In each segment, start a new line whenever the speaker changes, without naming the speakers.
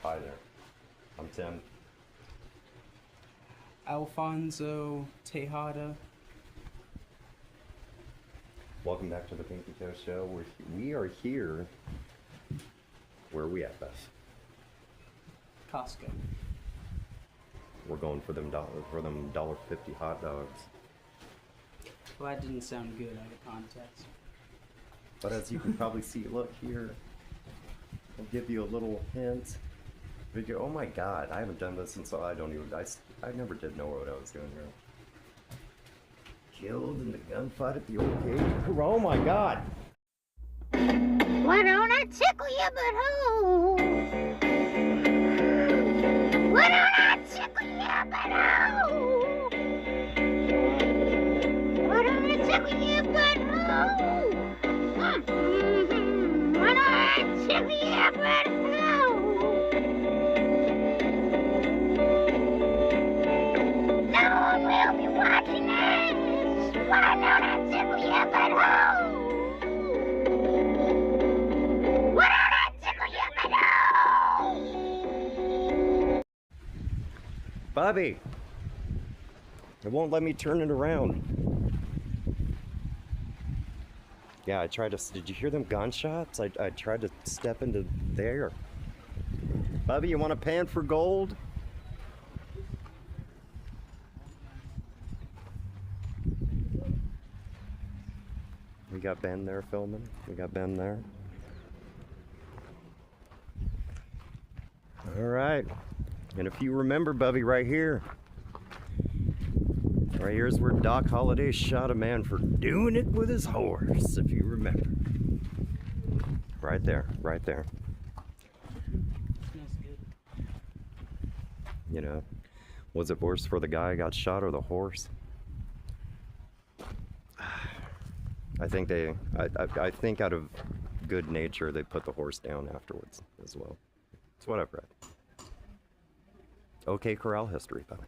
Hi there. I'm Tim.
Alfonso Tejada.
Welcome back to the Pinky Toe Show. We are here. Where are we at, Beth?
Costco.
We're going for them $1.50 hot dogs.
Well, that didn't sound good out of context.
But as you can probably see, look here. I'll give you a little hint. Video. Oh my God! I haven't done this since I never did know what I was doing here. Killed in the gunfight at the old cage. Oh my God!
Why don't I tickle your butthole? Why don't I tickle your butthole? Why don't I tickle your butthole? Why don't I tickle your butthole? No one will be watching this. Why don't I tickle your butthole? Why don't I tickle your butthole?
Bobby! It won't let me turn it around. Yeah, I tried to. Did you hear them gunshots? I tried to step into there. Bobby, you want a pan for gold? We got Ben there filming. We got Ben there. All right. And if you remember, Bubby, right here is where Doc Holliday shot a man for doing it with his horse, if you remember. Right there, right there.
Smells good.
You know, was it worse for the guy who got shot or the horse? I think I think out of good nature they put the horse down afterwards as well. That's what I've read. Okay, Corral history, Bobby.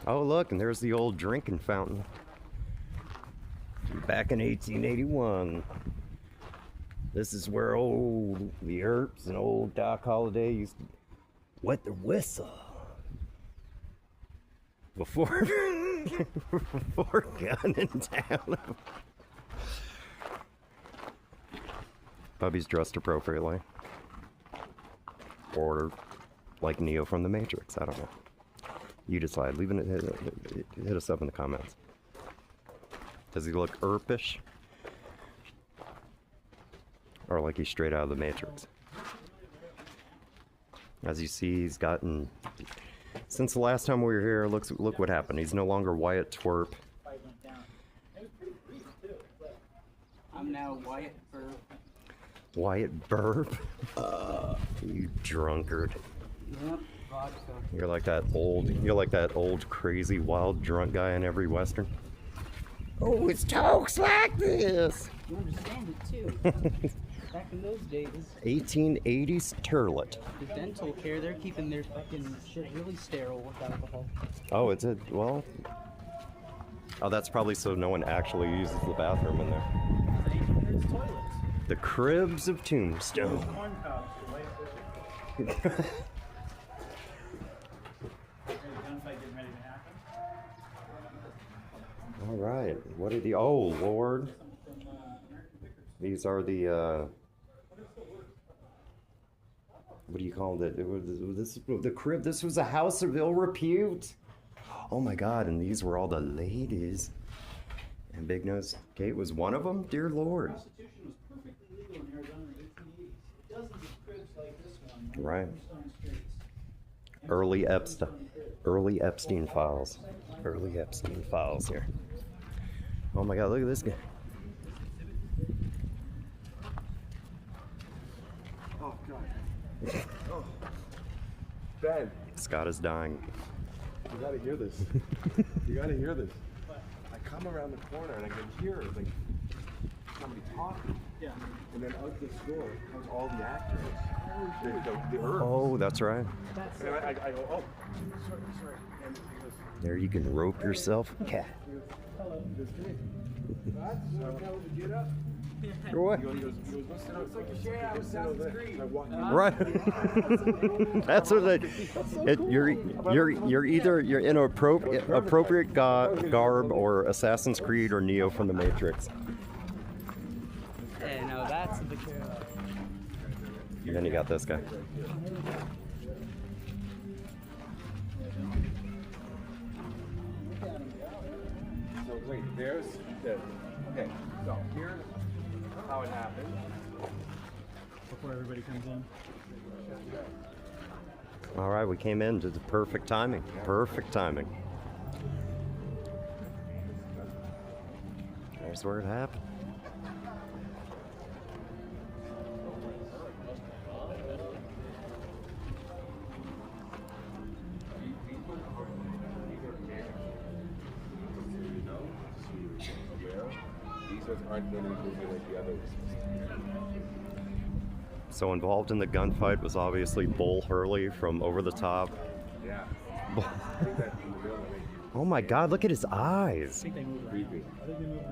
Oh, look, and there's the old drinking fountain. Back in 1881. This is where the Earps and old Doc Holliday used to wet their whistle. Before gunning down. Bubby's dressed appropriately. Or like Neo from the Matrix, I don't know. You decide. Hit us up in the comments. Does he look Earpish? Or like he's straight out of the Matrix? As you see, he's gotten... Since the last time we were here, look what happened. He's no longer Wyatt Twerp.
I'm now Wyatt Burp.
Wyatt Burp? You drunkard.
Yep, vodka.
You're like that old crazy wild drunk guy in every Western. Oh, it talks like this.
You understand it too. Back in those days.
1880s turlet.
The dental care, they're keeping their fucking shit really sterile with alcohol.
Oh, well. Oh, that's probably so no one actually uses the bathroom in there.
There's toilets.
The cribs of Tombstone. All right. What are the? Oh Lord. These are the. What do you call it? The crib. This was a house of ill repute. Oh my God! And these were all the ladies. And Big Nose Kate was one of them. Dear Lord.
Prostitution was perfectly legal in Arizona in the 1880s. Dozens of cribs like this one.
Right.
Tombstone streets.
Early Epstein files. Early Epstein files here. Oh my God! Look at this guy.
Oh God. Oh. Ben,
Scott is dying.
you gotta hear this. You gotta hear this. I come around the corner and I can hear like somebody talking. Yeah. And then out this door comes all the actors. The Earps.
Oh, that's right.
And I go, oh, sorry. And he goes,
There you can rope yourself a cat.
hello, this kid.
What?
He goes, it's like a share out of Assassin's Creed.
Right. That's what you're either in appropriate garb or Assassin's Creed or Neo from the Matrix.
Hey, no, that's the Corral.
And then you got this guy.
So wait, there's the. Okay, so here's how it happened.
Before everybody comes in.
All right, we came in to the perfect timing. Perfect timing. There's where it happened.
These ones aren't going to be moving like the others.
So involved in the gunfight was obviously Bull Hurley from Over the Top.
Yeah. I think that's real.
Oh my God! Look at his eyes.
I think they move around.
Creepy.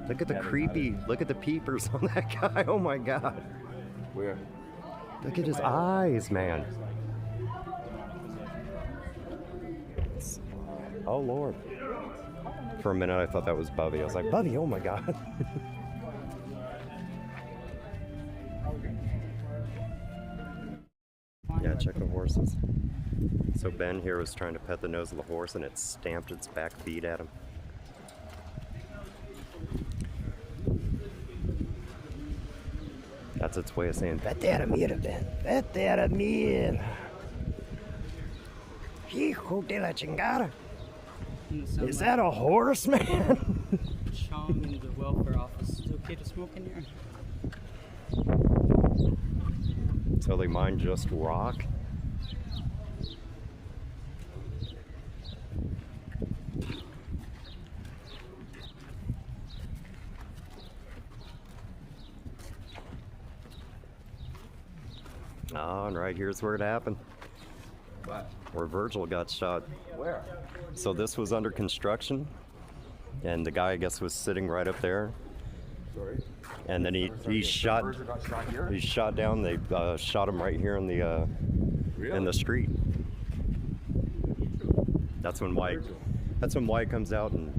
Look at the creepy. Look at the peepers on that guy. Oh my God!
Where?
Look at his eyes, man. Oh Lord! For a minute, I thought that was Bubby. I was like, Bubby! Oh my God! Yeah, check the horses. So Ben here was trying to pet the nose of the horse, and it stamped its back feet at him. That's its way of saying, vete a la mierda, Ben. Vete a la mierda. Hijo de la chingada. Is that a horse, man?
Chong in the welfare office. Is it okay to smoke in here?
So they mine just rock? Oh, and right here's where it happened.
What?
Where Virgil got shot.
Where?
So this was under construction, and the guy, I guess, was sitting right up there.
Sorry.
And then he shot.
Virgil got shot here?
He shot down. They shot him right here in the in the street. That's when Wyatt. That's when Wyatt comes out and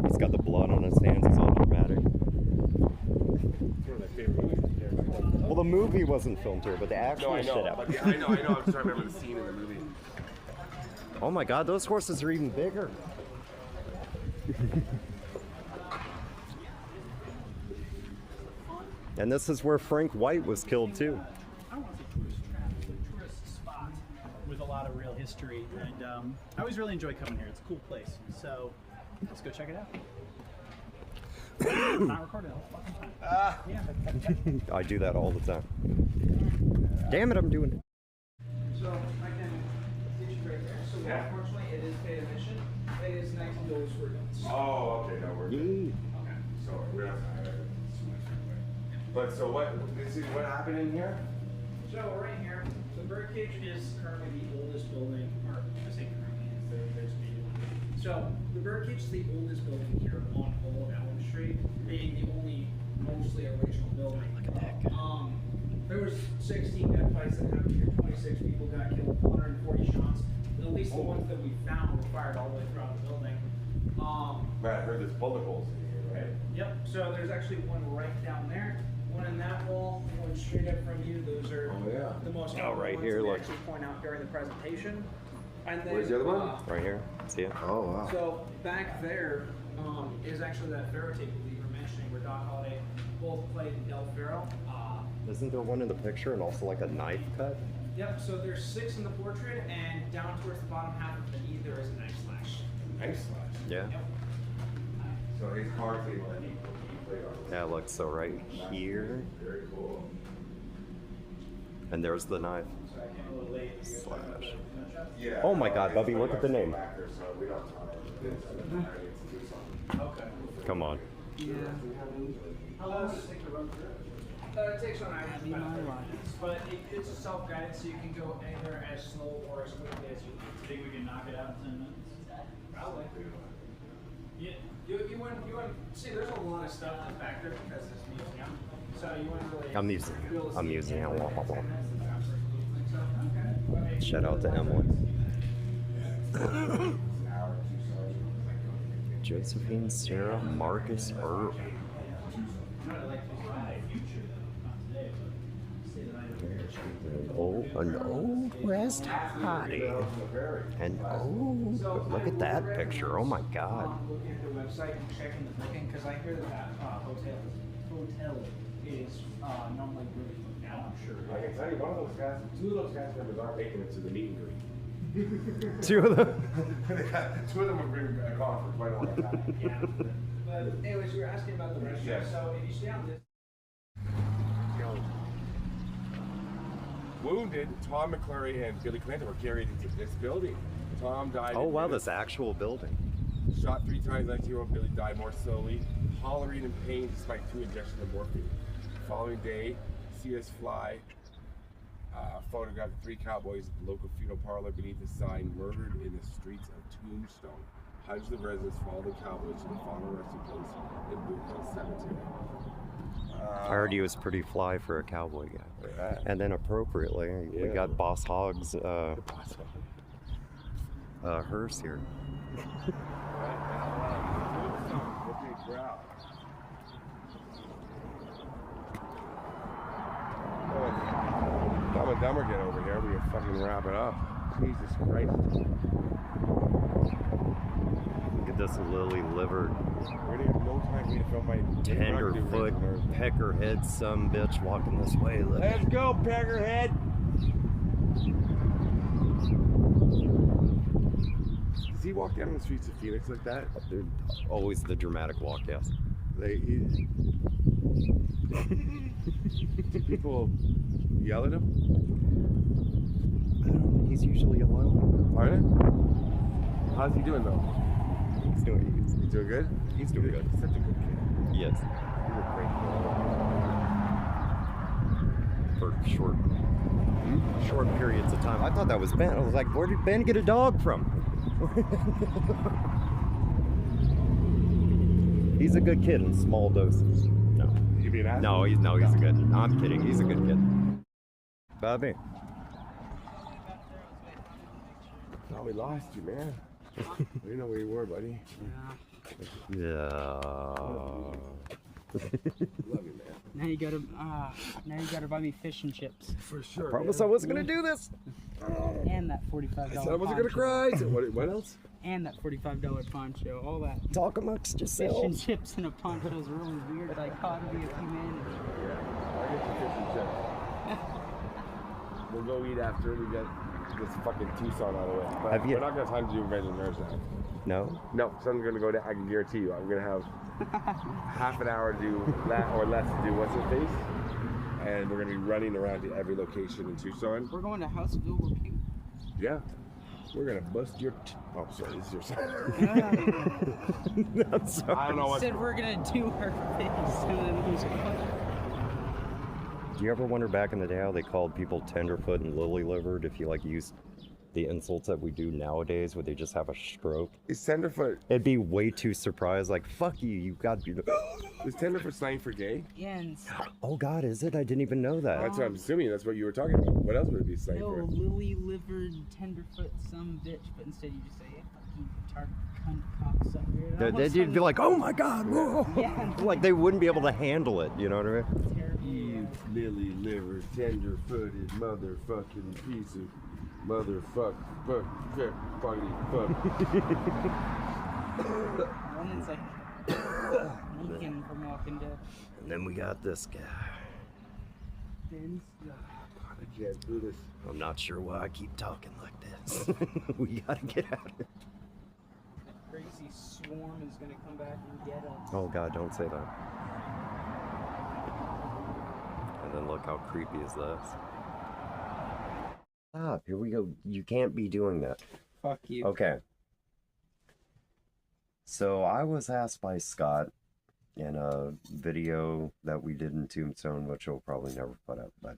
he's got the blood on his hands. He's all dramatic.
It's one of my favorite movies.
Well, the movie wasn't filmed here, but the actual
No, I know.
shit out.
But I know. I'm just trying to remember the scene in the movie.
Oh my God, those horses are even bigger. And this is where Frank White was killed too.
I don't want to say tourist trap, it's a tourist spot with a lot of real history, and I always really enjoy coming here. It's a cool place, so let's go check it out. Not recording all the fucking time. Yeah.
I do that all the time. Damn it, I'm doing it.
So I can teach you right there. So unfortunately, it is paid admission. It is $19 for adults.
Oh, okay. No, we're good. Okay. So we're not. But so what? This is what happened in here?
So right here, the birdcage is currently the oldest building, or I say currently, there's me. So the birdcage is the oldest building here on Old Elm Street, being the only mostly original building. Look at that guy. There was 16 gunfights that happened here. 26 people got killed, 140 shots. At least the ones that we found were fired all the way throughout the building.
Right, I heard there's bullet holes in here, right?
Yep. So there's actually one right down there. One in that wall, one straight up from you. Those are the most common
right
ones
here,
that we
look.
actually point out during the presentation. And then,
Where's the other one?
Right here. See it?
Oh wow.
So back there is actually that Pharaoh tape that you were mentioning, where Doc Holliday both played Del Pharaoh.
Isn't there one in the picture and also like a knife cut?
Yep. So there's 6 in the portrait, and down towards the bottom half of the E there is a knife slash.
Knife slash.
Yeah.
Yep.
So his card table that he played on.
Yeah, look, so right here,
Very cool.
and there's the knife slash.
Yeah.
Oh my God, Bubby, look at the name.
Actor, so we don't talk about this. I need to do something. Okay.
Come on.
Yeah. How long does it take to run through? It takes on average about 30 minutes, but it's a self-guided, so you can go anywhere as slow or as quickly as you want.
Think we can knock it out in 10 minutes?
Probably.
Yeah.
You wouldn't see. There's a lot of stuff that's back there because it's a museum. So you wouldn't really.
I'm using. I'm using.
Okay.
Shout out to Emily. Josephine, Sarah, Marcus, Earl. An old West hottie. And oh, look at that picture. Oh my God.
Looking at the website and checking the booking because I hear that hotel is normally good now. I'm sure.
I can tell you, one of those guys, two of those cast members aren't making it to the meet and greet.
Two of them.
Two of them have been gone for quite a long time.
Yeah. But anyways, you were asking about the restaurant.
Yes.
So if you stay on this.
Wounded, Tom McClurry and Billy Clinton were carried into this building. Tom died.
Oh
in
wow,
minutes.
this actual building.
Shot 3 times, 19-year-old Billy died more slowly, hollering in pain despite 2 injections of morphine. Following day, C.S. Fly photographed 3 cowboys at the local funeral parlor beneath a sign, "Murdered in the streets of Tombstone." Hundreds of residents followed the cowboys to the final resting place in Boot Hill Cemetery.
I heard he was pretty fly for a cowboy guy.
Yeah.
And then appropriately, we
Yeah.
got Boss Hogg's hearse here.
Dumb and Dumber get over here. We can fucking wrap it up. Jesus Christ.
Look at this lily livered,
We're gonna have no time for me to film my
tenderfoot, peckerhead some bitch walking this way. Look.
Let's go, Peckerhead! Does he walk down the streets of Phoenix like that?
Dude, always the dramatic walk, yes.
Like, do people yell at him?
I don't know, he's usually alone.
Pardon? How's he doing though?
He's doing
good?
He's doing good.
He's such a good kid.
Yes.
He's a great
For short periods of time. I thought that was Ben. I was like, where did Ben get a dog from? He's a good kid in small doses. No.
You being asked?
No, he's a good. I'm kidding. He's a good kid. Bobby.
No, we lost you, man. I didn't know where you were, buddy.
Yeah.
Love you, man.
Now you gotta buy me fish and chips.
For sure.
Promise I wasn't gonna do this.
And that $45
I said I wasn't gonna cry. So what else?
And that $45 poncho. All that.
Talk amongst
Fish
yourselves.
and chips in a poncho is really weird dichotomy of humanity.
I'll get you fish and chips. We'll go eat after we get this fucking Tucson out of the way. But
Have you-
we're not gonna have time to do Revenge of the Nerds now.
No?
No, so I'm gonna go down. I can guarantee you, I'm gonna have half an hour to do that or less to do what's his face, and we're gonna be running around to every location in Tucson.
We're going to Houseville Repute.
Yeah, we're gonna bust your. Oh, sorry, this is your son.
I'm sorry.
I don't know what.
Said we're gonna do her face and then he's going.
Do you ever wonder back in the day how they called people tenderfoot and lily livered if you like used the insults that we do nowadays where they just have a stroke?
Is tenderfoot?
It'd be way too surprised, like, fuck you, you got to.
Is tenderfoot slang for gay?
Yeah, and
Oh god, is it? I didn't even know that.
That's what I'm assuming. That's what you were talking about. What else would it be slang
no,
for?
lily livered tenderfoot some bitch, but instead you just say fucking retarded cunt cocksucker. It almost
They'd
sounded
be like, oh my god, whoa.
Yeah.
Like they wouldn't be able to handle it, you know what I mean?
terrible.
You lily liver, tender-footed motherfucking piece of motherfuck, fuck, funny fuck.
One is like Lincoln from Walking Dead.
And then we got this guy.
Ben's
I can't do this.
I'm not sure why I keep talking like this. We gotta get out of here.
that crazy swarm is gonna come back and get us.
Oh god, don't say that. And then look how creepy is this. Stop, here we go. You can't be doing that.
Fuck you.
Okay. So I was asked by Scott in a video that we did in Tombstone, which we'll probably never put up, but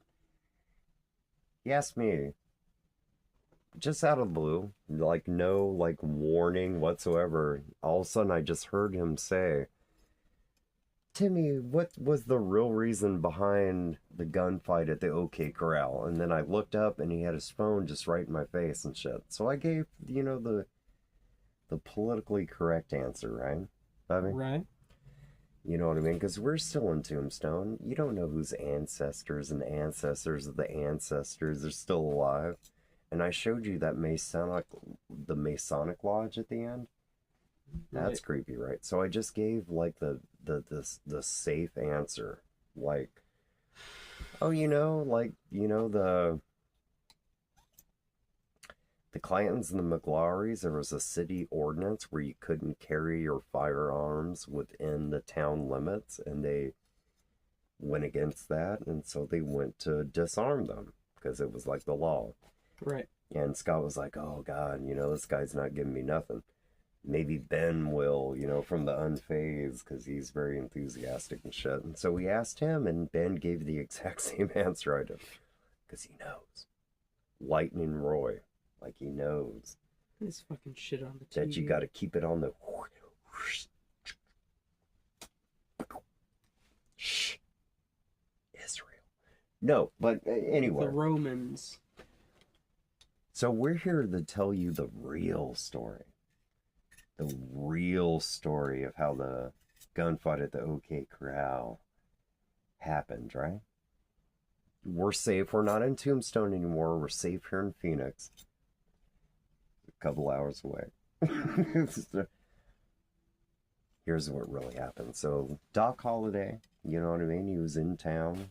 he asked me, just out of the blue, like no like warning whatsoever, all of a sudden I just heard him say, Timmy, what was the real reason behind the gunfight at the OK Corral? And then I looked up and he had his phone just right in my face and shit. So I gave, the politically correct answer, right, Bobby?
Right.
You know what I mean? Because we're still in Tombstone. You don't know whose ancestors and ancestors of the ancestors are still alive. And I showed you that the Masonic Lodge at the end. That's
Right.
creepy, right? So I just gave like the safe answer, like, oh, the Clantons and the McLaurys, there was a city ordinance where you couldn't carry your firearms within the town limits, and they went against that, and so they went to disarm them because it was like the law.
Right.
And Scott was like, oh God, this guy's not giving me nothing. Maybe Ben will, from the Unfazed, because he's very enthusiastic and shit. And so we asked him, and Ben gave the exact same answer I did. Because he knows. Lightning Roy. Like he knows.
This fucking shit on the TV.
That you got to keep it on the... Shh. Israel. No, but anyway.
The Romans.
So we're here to tell you the real story. The real story of how the gunfight at the OK Corral happened, right? We're safe. We're not in Tombstone anymore. We're safe here in Phoenix. A couple hours away. Here's what really happened. So Doc Holliday, you know what I mean? He was in town.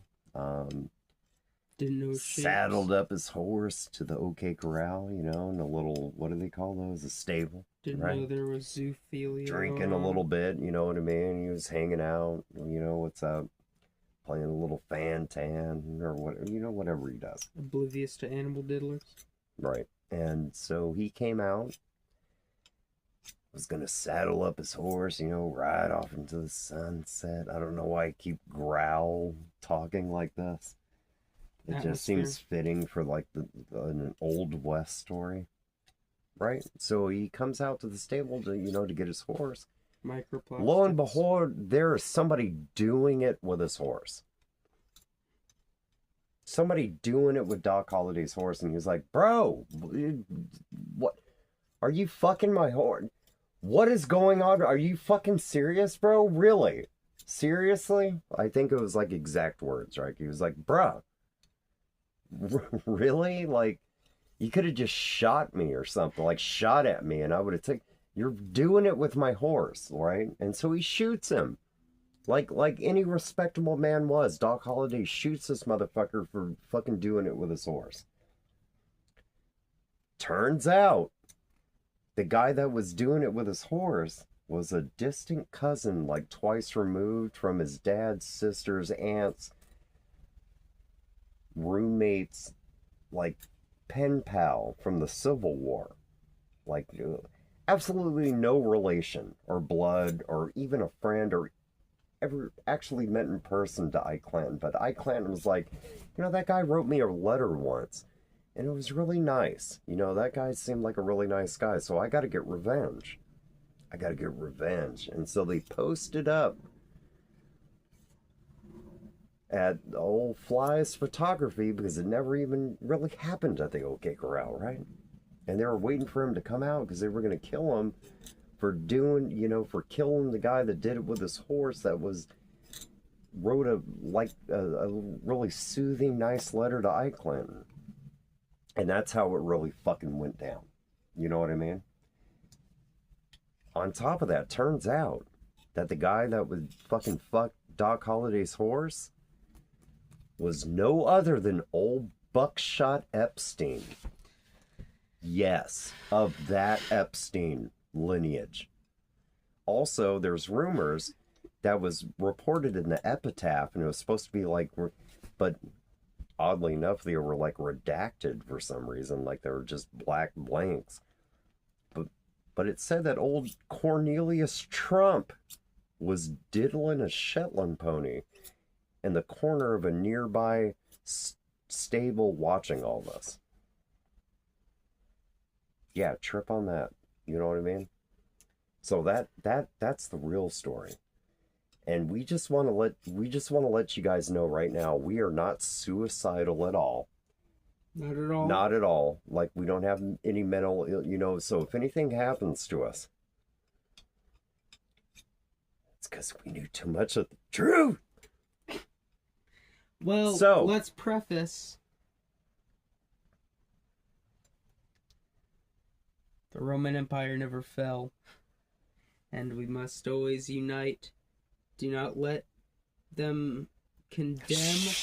Didn't know shit.
Saddled up his horse to the OK Corral, in a little, what do they call those? A stable.
Didn't
right?
know there was zoophilia.
Drinking a little bit, you know what I mean? He was hanging out, what's up? Playing a little fan-tan or whatever he does.
Oblivious to animal diddlers.
Right. And so he came out, was going to saddle up his horse, ride off into the sunset. I don't know why I keep growl talking like this. It just seems fitting for like an old West story. Right? So he comes out to the stable to get his horse.
Microplastics.
Lo and behold, there is somebody doing it with his horse. Somebody doing it with Doc Holliday's horse, and he was like, bro, what? Are you fucking my horse? What is going on? Are you fucking serious, bro? Really? Seriously? I think it was like exact words, right? He was like, bruh, really? Like, you could have just shot me or something, like shot at me, and I would have taken... You're doing it with my horse, right? And so he shoots him. Like any respectable man was. Doc Holliday shoots this motherfucker for fucking doing it with his horse. Turns out, the guy that was doing it with his horse was a distant cousin, like twice removed from his dad's sister's aunt's roommate's, like, pen pal from the Civil War. Like, absolutely no relation or blood or even a friend or ever actually met in person to Ike Clanton. But Ike Clanton was like, that guy wrote me a letter once and it was really nice. That guy seemed like a really nice guy. So I got to get revenge. And so they posted up at old Fly's photography because it never even really happened at the OK Corral, right? And they were waiting for him to come out because they were going to kill him for for killing the guy that did it with his horse that wrote a really soothing, nice letter to Ike Clanton. And that's how it really fucking went down. You know what I mean? On top of that, turns out that the guy that would fucking fuck Doc Holliday's horse was no other than old Buckshot Epstein. Yes, of that Epstein lineage. Also, there's rumors that was reported in the epitaph, and it was supposed to be like, but oddly enough, they were like redacted for some reason, like they were just black blanks. But it said that old Cornelius Trump was diddling a Shetland pony in the corner of a nearby stable watching all this. Yeah, trip on that. You know what I mean? So that's the real story. And we just want to let you guys know right now, we are not suicidal at all.
Not at all.
Not at all. Like, we don't have any mental so if anything happens to us, it's because we knew too much of the truth.
Well,
So-
let's preface. The Roman Empire never fell, and we must always unite. Do not let them condemn.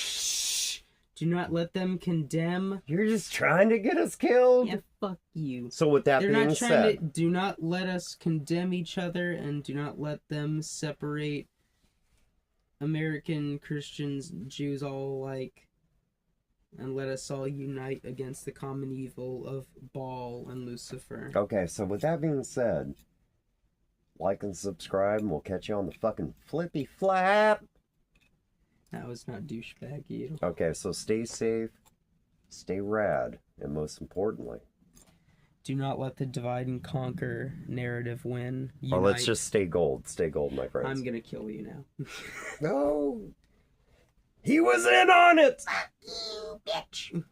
Do not let them condemn.
You're just trying to get us killed.
Yeah, fuck you.
So with that
They're
being
not trying
said,
to. Do not let us condemn each other, and do not let them separate American Christians, Jews all alike, and let us all unite against the common evil of Baal and Lucifer.
okay, so with that being said, like and subscribe, and we'll catch you on the fucking flippy flap.
That was not douchebag you.
Okay, so stay safe, stay rad, and most importantly,
Do not let the divide and conquer narrative win.
or let's
Unite.
just stay gold, my friends.
I'm gonna kill you now.
No, he was in on it.
You bitch.